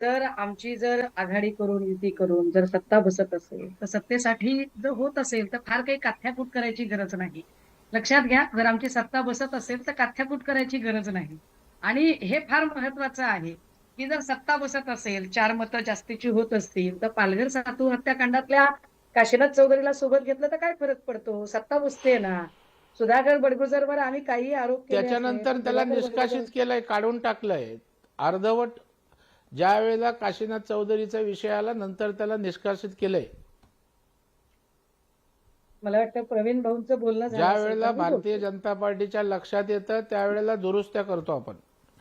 तर आमची जर आघाडी करून युती करून जर सत्ता बसत असेल तर सत्तेसाठी जर होत असेल तर फार काही काथ्याकूट करायची गरज नाही. लक्षात घ्या, जर आमची सत्ता बसत असेल तर काथ्याकूट करायची गरज नाही. आणि हे फार महत्वाचं आहे की जर सत्ता बसत असेल, 4 मतं जास्तीची होत असतील, तर पालघर सातू हत्याकांडातल्या काशीनाथ चौधरीला सोबत घेतलं तर काय फरक पडतो? सत्ता बसते ना. सुधाकर बडगुजरवर आम्ही काही आरोप केले असले त्याच्यानंतर पण त्याला सुधाकर निष्कासित बडगुजर केलंय, काढून टाकलंय अर्धवट. ज्या वेळेला काशीनाथ चौधरीचा विषय आला नंतर त्याला निष्कासित केलंय. मला वाटतं प्रवीण भाऊंचं बोलणं झालं ज्या असेल तर वेळेला मी भारतीय बोलते. जनता पार्टीच्या लक्षात येतं त्यावेळेला दुरुस्त्या करतो आपण.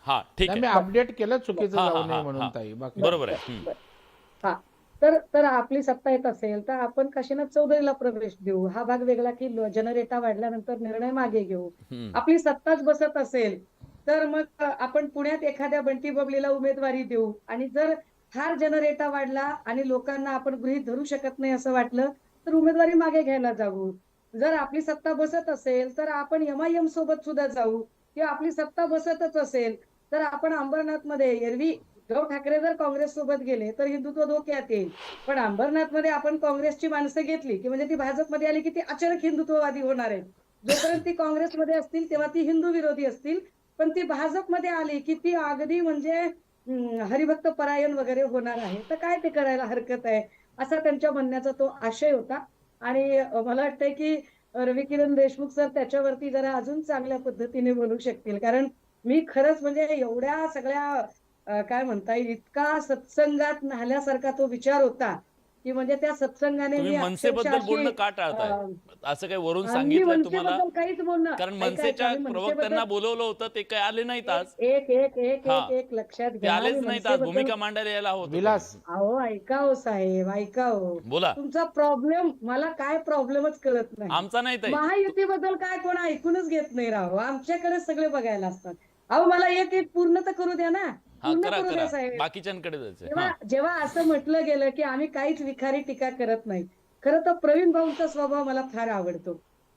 हा ठीक नाही, आहे. मी अपडेट केलं चुकीचं हा हा जाऊ नये हा म्हणून हा ताई, बाकी बर बरोबर बर आहे. बर हा. तर आपली सत्ता येत असेल तर आपण काशीनाथ चौधरीला प्रवेश देऊ. हा भाग वेगळा की जनरेटा वाढल्यानंतर निर्णय मागे घेऊ. आपली सत्ताच बसत असेल तर मग आपण पुण्यात एखाद्या बंटी बबलीला उमेदवारी देऊ. आणि जर फार जनरेटा वाढला आणि लोकांना आपण गृहीत धरू शकत नाही असं वाटलं तर उमेदवारी मागे घ्यायला जाऊ. जर आपली सत्ता बसत असेल तर आपण एमआयएम सोबत सुद्धा जाऊ. किंवा आपली सत्ता बसतच असेल तर आपण अंबरनाथमध्ये एरवी उद्धव ठाकरे जर काँग्रेस सोबत गेले तर हिंदुत्व धोक्यात येईल. पण अंबरनाथमध्ये आपण काँग्रेसची माणसं घेतली की म्हणजे ती भाजपमध्ये आली की ती अचानक हिंदुत्ववादी होणार आहे. जोपर्यंत ती काँग्रेसमध्ये असतील तेव्हा ती हिंदू विरोधी असतील. पण ती भाजपमध्ये आली की ती अगदी म्हणजे हरिभक्त परायण वगैरे होणार आहे. तर काय ते करायला हरकत आहे, असा त्यांच्या म्हणण्याचा तो आशय होता. आणि मला वाटतंय की रवी किरण देशमुख सर त्याच्यावरती जरा अजून चांगल्या पद्धतीने बोलू शकतील. कारण मी खरंच म्हणजे एवढ्या सगळ्या काय म्हणता येईल इतका सत्संगात न्हाल्यासारखा तो विचार होता की म्हणजे त्या सत्संगाने तुम्ही मी अक्षरशः मनसेबद्दल अशी बोलणं का टाळताय? असं काही वरून मी सांगितलंय तुम्हाला? मनसेबद्दल काहीच बोलणं. कारण ऐका ऐका मनसेच्या मी प्रवक्त्यांना मनसेबद्दल बोलवलं होतं, ते काही आले नाहीत आज. एक एक एक एक हा, एक एक लक्षात ते घ्या. मी आलेच नाहीत आज. मनसेबद्दल भूमिका मांडायला यायला हवं होतं त्यांनी. विलास. अहो ऐका हो साहेब, ऐका हो. बोला. तुमचा प्रॉब्लेम मला काय प्रॉब्लेमच कळत नाही. आमचा नाही ताई. महायुतीबद्दल काय कोण ऐकूनच घेत नाही राहो. आमच्याकडे सगळे बघायला असतात. अहो मला एक एक पूर्ण तर करू द्या ना. हा, पूर्ण करा करू द्या करा. साहेब. बाकीच्यांकडे जायचंय. जेव्हा हा, जेव्हा असं म्हटलं गेलं की आम्ही काहीच विखारी टीका करत नाही. खरं तर प्रवीण भाऊंचा स्वभाव मला फार आवडतो.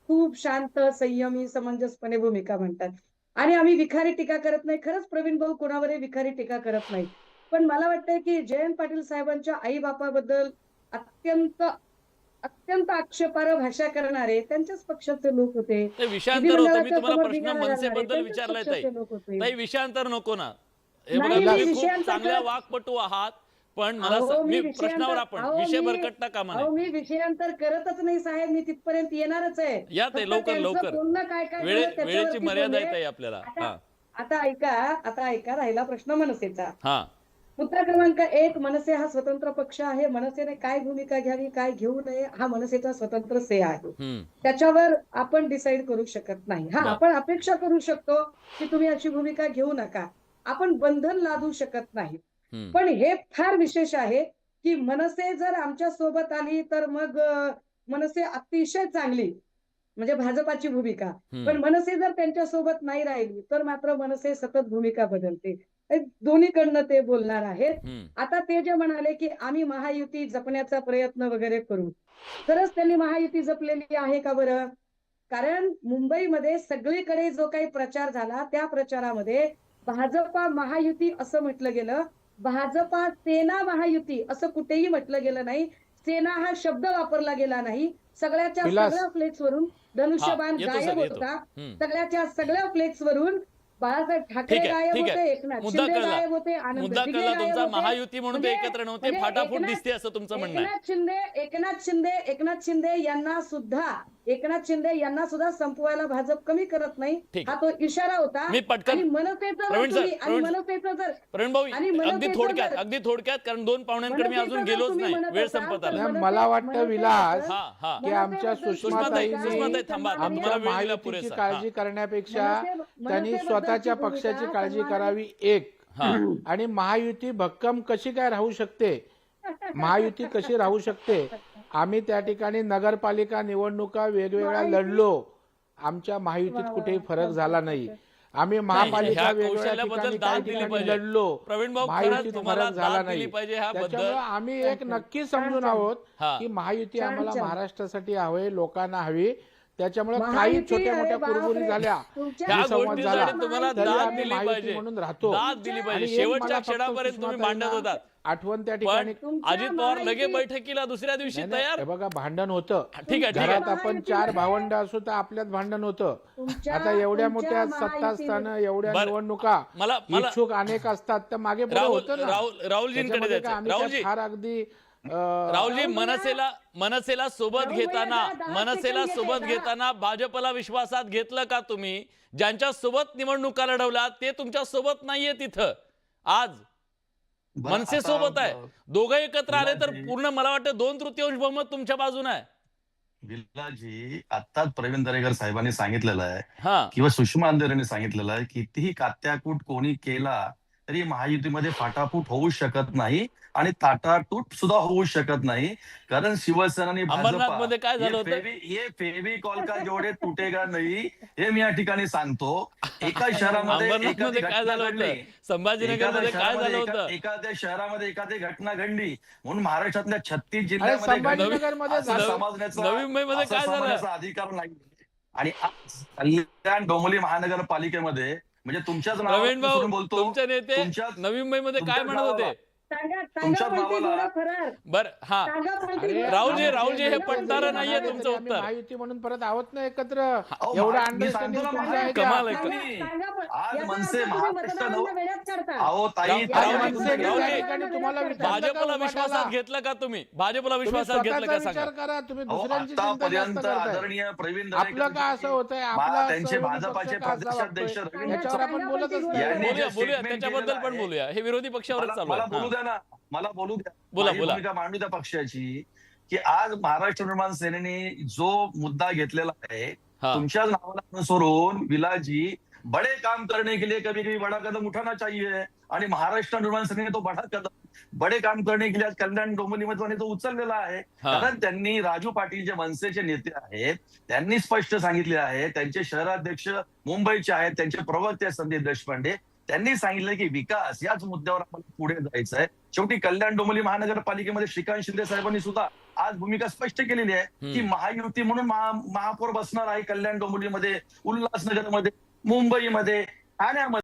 खूप शांत, संयमी, समंजसपणे भूमिका म्हणतात. आणि आम्ही विखारी टीका करत नाही. खरंच प्रवीण भाऊ कोणावरही विखारी टीका करत नाही. पण मला वाटतंय की जयंत पाटील साहेबांच्या आई बापाबद्दल अत्यंत अत्यंत आक्षेपार्ह भाषा करणारे त्यांच्याच पक्षाचे लोक होते. ते विषयांतर होतं. मी विधिमंडळाच्या तुम्हाला समोर प्रश्न धिंगाणा घालणारे मनसेबद्दल त्यांच्याच विचारलाय ताई. पक्षाचे लोक होते. ताई विषयांतर नको ना. हे बघा, नाही मी तुम्ही खूप विषयांतर चांगल्या करत वाक्पटू आहात. पण मला अहो मी मी प्रश्नावर विषयांतर आपण अहो विषय मी भरकटता कामा नये. अहो मी विषयांतर करतच नाही साहेब. मी तिथपर्यंत येणारच आहे. या ताई, फक्त लवकर त्यांचं लवकर. बोलणं काय काय झालं वेळेची त्याच्यावरती मर्यादा बोलले. आहे ताई आपल्याला. आता हा आता ऐका राहिला प्रश्न मनसेचा. हा मुद्दा क्रमांक 1, मनसे हा स्वतंत्र पक्ष आहे. मनसेने काय भूमिका घ्यावी काय घेऊ नये हा मनसेचा स्वतंत्र से आहे. त्याच्यावर आपण डिसाईड करू शकत नाही. हा, बर. आपण अपेक्षा करू शकतो की तुम्ही अशी भूमिका घेऊ नका. आपण बंधन लादू शकत नाही. पण हे फार विशेष आहे की मनसे जर आमच्या सोबत आली तर मग मनसे अतिशय चांगली म्हणजे भाजपाची भूमिका. पण मनसे जर त्यांच्या सोबत नाही राहिली तर मात्र मनसे सतत भूमिका बदलते. दोन्हीकडनं ते बोलणार आहेत. आता ते जे म्हणाले की आम्ही महायुती जपण्याचा प्रयत्न वगैरे करू. खरंच त्यांनी महायुती जपलेली आहे का बरं? कारण मुंबईमध्ये सगळीकडे जो काही प्रचार झाला त्या प्रचारामध्ये भाजपा महायुती असं म्हटलं गेलं. भाजपा सेना महायुती असं कुठेही म्हटलं गेलं नाही. सेना हा शब्द वापरला गेला नाही. सगळ्याच्या विलास. सगळ्या फ्लेक्सवरून हा, धनुष्यबाण येतो गायब सर, येतो. होता. सगळ्याच्या सगळ्या फ्लेक्सवरून बाळासाहेब ठाकरे ठीक आहे, गायब ठीक होते, आहे. एकनाथ मुद्दा शिंदे कळला. गायब होते, आनंद मुद्दा दिघे कळला गायब तुमचा. होते. महायुती म्हणून ते एकत्र नव्हते, फाटाफूट दिसते असं तुमचं म्हणणं आहे. एकनाथ शिंदे यांना सुद्धा संपवायला भाजप कमी करत नाही. ठीक. हा तो इशारा होता. मी पटकन आणि मनसेचं प्रवीण जर सर, तुम्ही आणि मनसेचं जर प्रवीण भाऊ, आणि अगदी मनसेचं थोडक्यात जर- अगदी थोडक्यात, कारण 2 पाहुण्यांकडे मी मनसेचं अजून जर गेलोच तुम्ही नाही. म्हणत वेळ असाल संपत तर आला. नाही, मला वाटतं मनसेचं विलास हा हा की आमच्या मनसेबद्दल सुषमाताईंनी सुषमाताई थांबा. समाधानी तुम्हाला आमच्या वेळ दिला महायुतीची पुरेसा. काळजी हा. करण्यापेक्षा मनसे- त्यांनी मनसेबद्दलची स्वतःच्या भूमिका पक्षाची काळजी सन्मानाने- करावी एक. हा. आणि महायुती भक्कम कशी काय राहू शकते, महायुती कशी राहू शकते. आम्ही त्या ठिकाणी नगरपालिका निवडणुका वेगवेगळ्या लढलो. आमच्या महायुतीत कुठेही फरक झाला नाही. आम्ही महापालिका ह्या वेगवेगळ्या कौशल्याबद्दल ठिकाणी दाद काही दिली ठिकाणी पाहिजे. लढलो. प्रवीण भाऊ, महायुतीत खरंच तुम्हाला फरक झाला दाद दिली नाही. पाहिजे ह्याबद्दल. त्याच्यामुळे आम्ही एक नक्की समजून आहोत हा. की महायुती छान, आम्हाला छान. महाराष्ट्रासाठी हवी, लोकांना हवी. त्याच्यामुळे काही महायुती, छोट्या मोठ्या अरे कुरबुरी बापरे. झाल्या तुमच्या ह्या विसंवाद गोष्टीसाठी झाला तुम्हाला तरी दाद आम्ही दिली महायुती पाहिजे, म्हणून राहतो. दाद दिली पाहिजे. आणि एक मला शेवटच्या फक्त क्षणापर्यंत तुम्ही सुषमाताईंना भांडत होतात, आठवण त्या पण ठिकाणी अजित पवार लगे बैठकीला दुसऱ्या दिवशी नाही, नाही, तयार. हे बघा भांडण होतं ठीक आहे, ठीक घरात आहे. आपण 4 भावंड असू तर आपल्यात भांडण होतं. आता एवढ्या मोठ्या सत्ता स्थानं एवढ्या बरं, निवडणुका मला इच्छुक अनेक असतात तर मागे पुढे राहुल होतं ना. राहुलजींकडे त्याच्यामध्ये द्यायचं. काय आम्ही काय राहुलजी फार अगदी राहुलजी मनसेला सोबत राहुल घेताना भैया, 10 मनसेला सेकंद सोबत घेते, घेताना भाजपला विश्वासात घेतलं का तुम्ही? ज्यांच्या सोबत निवडणुका लढवल्या ते तुमच्या सोबत नाहीये तिथं आज. बरं, मनसे आता, सोबत आहे. दोघं एकत्र आले तर विलासजी- पूर्ण मला वाटतं 2/3 बहुमत तुमच्या बाजूने आहे. विलाजी आत्ताच प्रवीण दरेकर साहेबांनी सांगितलेलं आहे हा किंवा सुषमा अंधारेंनी सांगितलेलं आहे, कितीही कात्याकूट कोणी केला तरी महायुतीमध्ये फाटाफूट होऊ शकत नाही आणि ताटातूट सुद्धा होऊ शकत नाही, कारण शिवसेना आणि अमरनाथमध्ये काय झालं होतं? ये फेविकॉल का जोडे तुटेगा नाही, हे मी या ठिकाणी सांगतो. एका शहरामध्ये अमरनाथमध्ये काय झालं होतं? संभाजीनगरमध्ये काय झालं होतं? एखाद्या शहरामध्ये एखादी घटना घडली म्हणून महाराष्ट्रातल्या 36 जिल्ह्यामध्ये संभाजीनगरमध्ये असं झालं. समजण्याचा नवी मुंबईमध्ये असं काय झालं? समजण्याचा अधिकार नाही. आणि आज कल्याण डोंबिवली महानगरपालिकेमध्ये म्हणजे तुमच्याच प्रवीण नावावरून भाऊ बोलतो, तुमचे नेते तुमच्याच- नवी मुंबईमध्ये काय तुमच्याच म्हणत होते? नावाला- सांगा तुमच्याच पलटी नावाला- थोडं फरार. बर हा सांगा पलटी अरे, थोडं राहुलजी, फरार. राहुलजी, हे सांगा पटणारं पलटी नाहीये थोडं तुमचं फरार. आम्ही उत्तर. महायुती म्हणून परत आहोत ना एकत्र. अहो, एवढं मी अंडरस्टँडिंग सांगतो ना, तुमचं आहे का? कमाल आहे. सांगा आज याचा मनसे अर्थ तुम्ही महाराष्ट्र मतदारांना वेड्यात काढता. अहो ताई, राहुल- ताई, राहुल- तुम्ही- मनसेने राहुल- त्या ठिकाणी तुम्हाला विचारलं का भाजपला उभाटाला? विश्वासात घेतलं का तुम्ही? भाजपला तुम्ही विश्वासात घेतलं स्वतःचा का सांगा? विचार करा. तुम्ही अहो, दुसऱ्यांची चिंता जास्त आतापर्यंत करताय. आदरणीय प्रवीण आपलं का असं होतंय? आपला त्यांचे विरोधी भाजपाचे पक्ष का असा प्रदेशाध्यक्ष वागतोय? रवींद्र याच्यावर आपण बोलतच नाही. यांनी बोलूया जे बोलूया statement त्याच्याबद्दल केलेलं पण आहे, बोलूया. हे विरोधी पक्षावरच चालू मला आहे. बोलू हा. द्या ना, मला बोलू द्या. बोला, माझी बोला. भूमिका मांडू द्या पक्षाची, की आज महाराष्ट्र निर्माण सेनेने जो मुद्दा घेतलेला आहे हा. तुमच्याच नावाला अनुसरून विलाजी बड़े काम करने के लिए कभी कभी बड़ा कदम उठाना चाहिए, आणि महाराष्ट्र निर्माण सेनेने तो बड़े काम करने के लिए आज कल्याण डोंबिवलीमध्ये तो उचललेला आहे. हा. कारण त्यांनी राजू पाटील जे मनसेचे नेते आहेत त्यांनी स्पष्ट सांगितले आहे, त्यांचे शहराध्यक्ष मुंबईचे आहेत, त्यांचे प्रवक्ते संदीप देशपांडे, त्यांनी सांगितलं की विकास याच मुद्द्यावर आपण पुढे जायचं आहे. शेवटी कल्याण डोंबिवली महानगरपालिकेमध्ये श्रीकांत शिंदे साहेबांनी सुद्धा आज भूमिका स्पष्ट केलेली आहे की महायुती म्हणून महापौर बसणार आहे कल्याण डोंबिवलीमध्ये, उल्हासनगरमध्ये, मुंबईमध्ये, ठाण्यामध्ये.